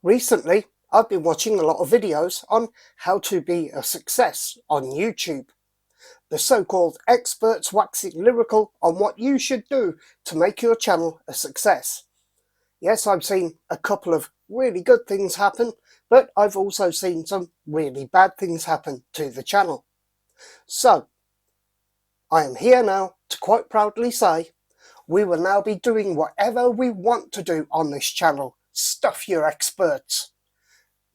Recently, I've been watching a lot of videos on how to be a success on YouTube. The so-called experts waxing lyrical on what you should do to make your channel a success. Yes, I've seen a couple of really good things happen, but I've also seen some really bad things happen to the channel. So, I am here now to quite proudly say, we will now be doing whatever we want to do on this channel. Stuff your experts.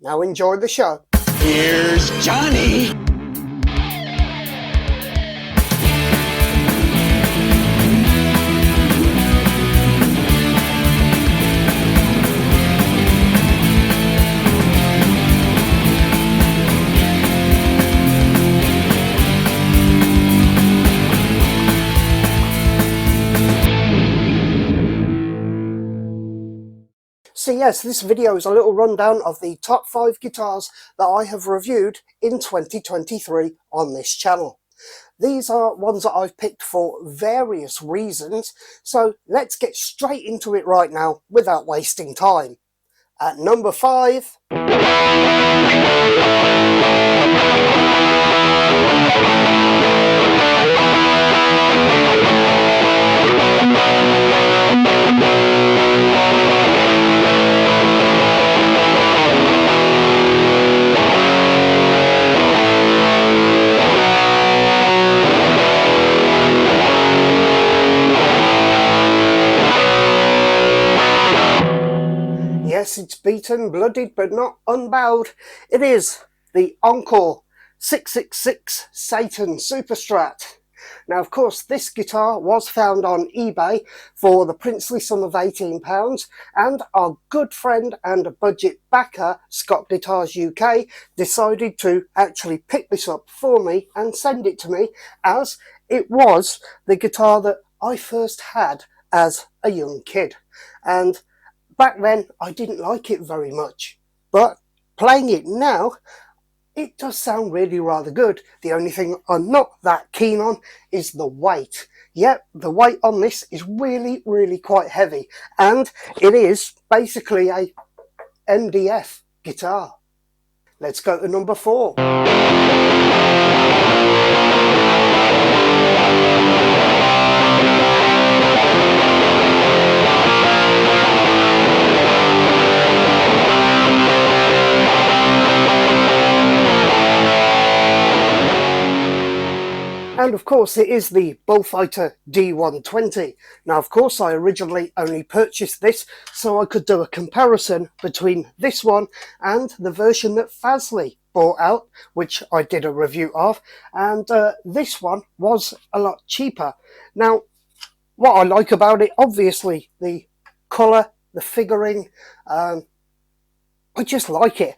Now enjoy the show. Here's Johnny. So yes, this video is a little rundown of the top 5 guitars that I have reviewed in 2023 on this channel. These are ones that I've picked for various reasons, so let's get straight into it right now without wasting time. At number 5... Yes, it's beaten, bloodied, but not unbowed. It is the Encore 666 Satan Super Strat. Now, of course, this guitar was found on eBay for the princely sum of £18, and our good friend and budget backer, Scott Guitars UK, decided to actually pick this up for me and send it to me, as it was the guitar that I first had as a young kid. And back then, I didn't like it very much, but playing it now, it does sound really rather good. The only thing I'm not that keen on is the weight. Yep, the weight on this is really quite heavy, and it is basically a MDF guitar. Let's go to number 4. And of course it is the Bullfighter D120. Now of course I originally only purchased this so I could do a comparison between this one and the version that Fazley bought out, which I did a review of, and this one was a lot cheaper. Now what I like about it, obviously the colour, the figuring, I just like it.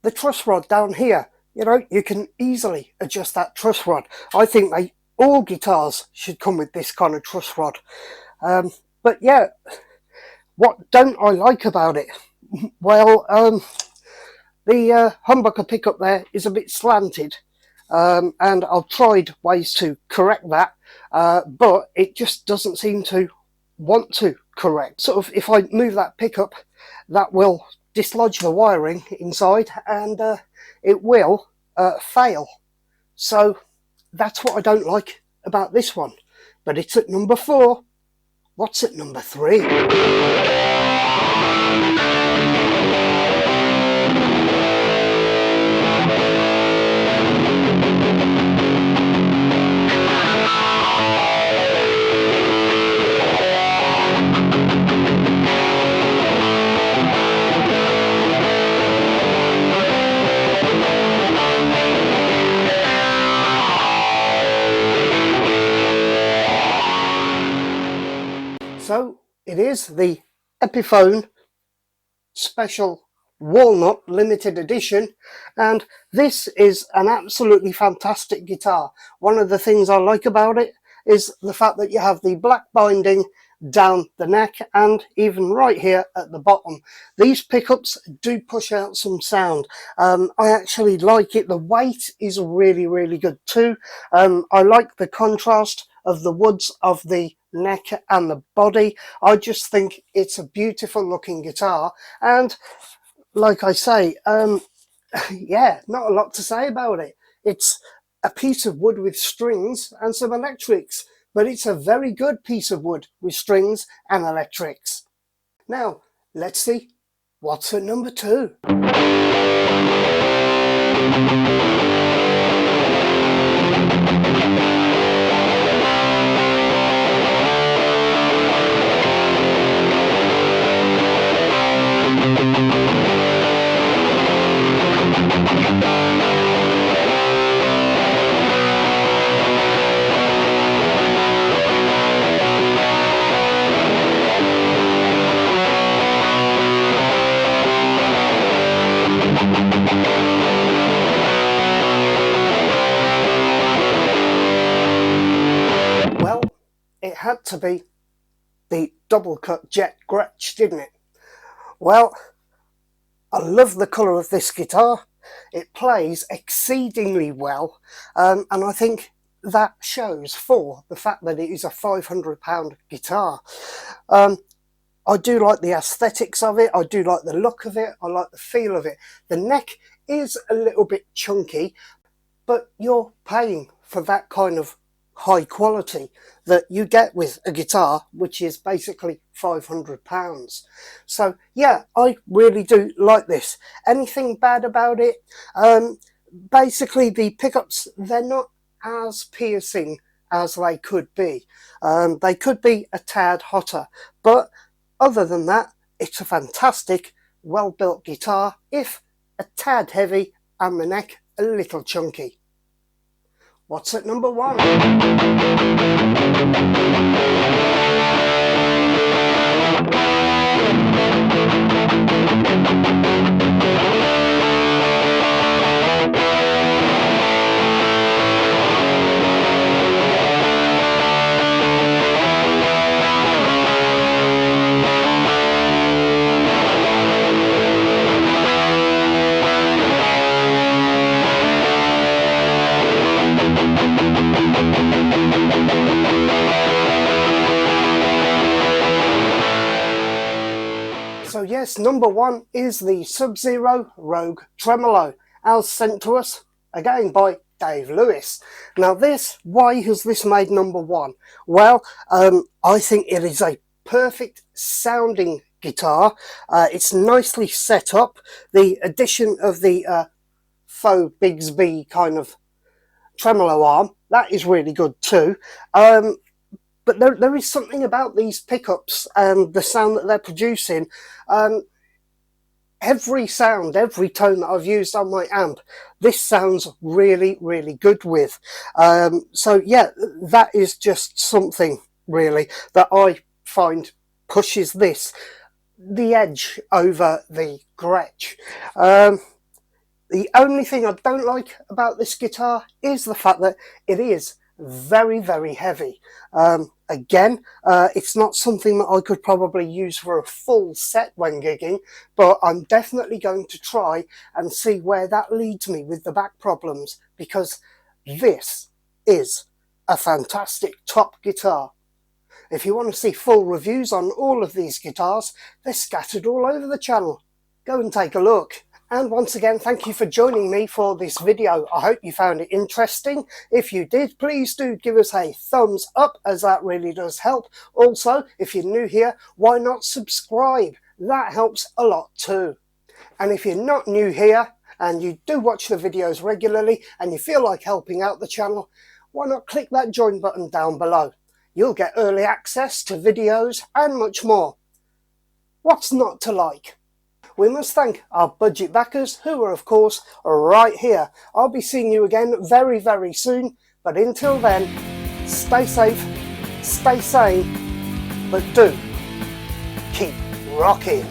The truss rod down here, you know, you can easily adjust that truss rod. I think all guitars should come with this kind of truss rod. But yeah, what don't I like about it? Well, the humbucker pickup there is a bit slanted, and I've tried ways to correct that, but it just doesn't seem to want to correct. Sort of, if I move that pickup, that will dislodge the wiring inside, and it will fail. So that's what I don't like about this one. But it's at number 4. What's at number 3? So it is the Epiphone Special Walnut Limited Edition, and this is an absolutely fantastic guitar. One of the things I like about it is the fact that you have the black binding down the neck and even right here at the bottom. These pickups do push out some sound. I actually like it. The weight is really good too. I like the contrast of the woods of the neck and the body. I just think it's a beautiful looking guitar, and like I say, yeah, not a lot to say about it. It's a piece of wood with strings and some electrics, but it's a very good piece of wood with strings and electrics. Now, let's see what's at number 2. Well, it had to be the double cut jet Gretsch, didn't it? Well, I love the colour of this guitar. It plays exceedingly well, and I think that shows for the fact that it is a £500 guitar. I do like the aesthetics of it, I do like the look of it, I like the feel of it. The neck is a little bit chunky, but you're paying for that kind of high quality that you get with a guitar which is basically £500. So yeah, I really do like this. Anything bad about it? Basically the pickups, they're not as piercing as they could be. They could be a tad hotter, but other than that, it's a fantastic, well-built guitar, if a tad heavy and the neck a little chunky. What's at number 1? So yes, number 1 is the Sub-Zero Rogue Tremolo, as sent to us again by Dave Lewis. Now this, why has this made number 1? Well, I think it is a perfect sounding guitar. It's nicely set up. The addition of the faux Bigsby kind of tremolo arm, that is really good too. But there is something about these pickups and the sound that they're producing. Every sound, every tone that I've used on my amp, this sounds really, really good with. So yeah, that is just something really that I find pushes the edge over the Gretsch. The only thing I don't like about this guitar is the fact that it is very, very heavy. Again, it's not something that I could probably use for a full set when gigging, but I'm definitely going to try and see where that leads me with the back problems, because this is a fantastic top guitar. If you want to see full reviews on all of these guitars, they're scattered all over the channel. Go and take a look. And once again, thank you for joining me for this video. I hope you found it interesting. If you did, please do give us a thumbs up, as that really does help. Also, if you're new here, why not subscribe? That helps a lot too. And if you're not new here and you do watch the videos regularly and you feel like helping out the channel, why not click that join button down below? You'll get early access to videos and much more. What's not to like? We must thank our budget backers, who are of course right here. I'll be seeing you again very, very soon, but until then, stay safe, stay sane, but do keep rocking.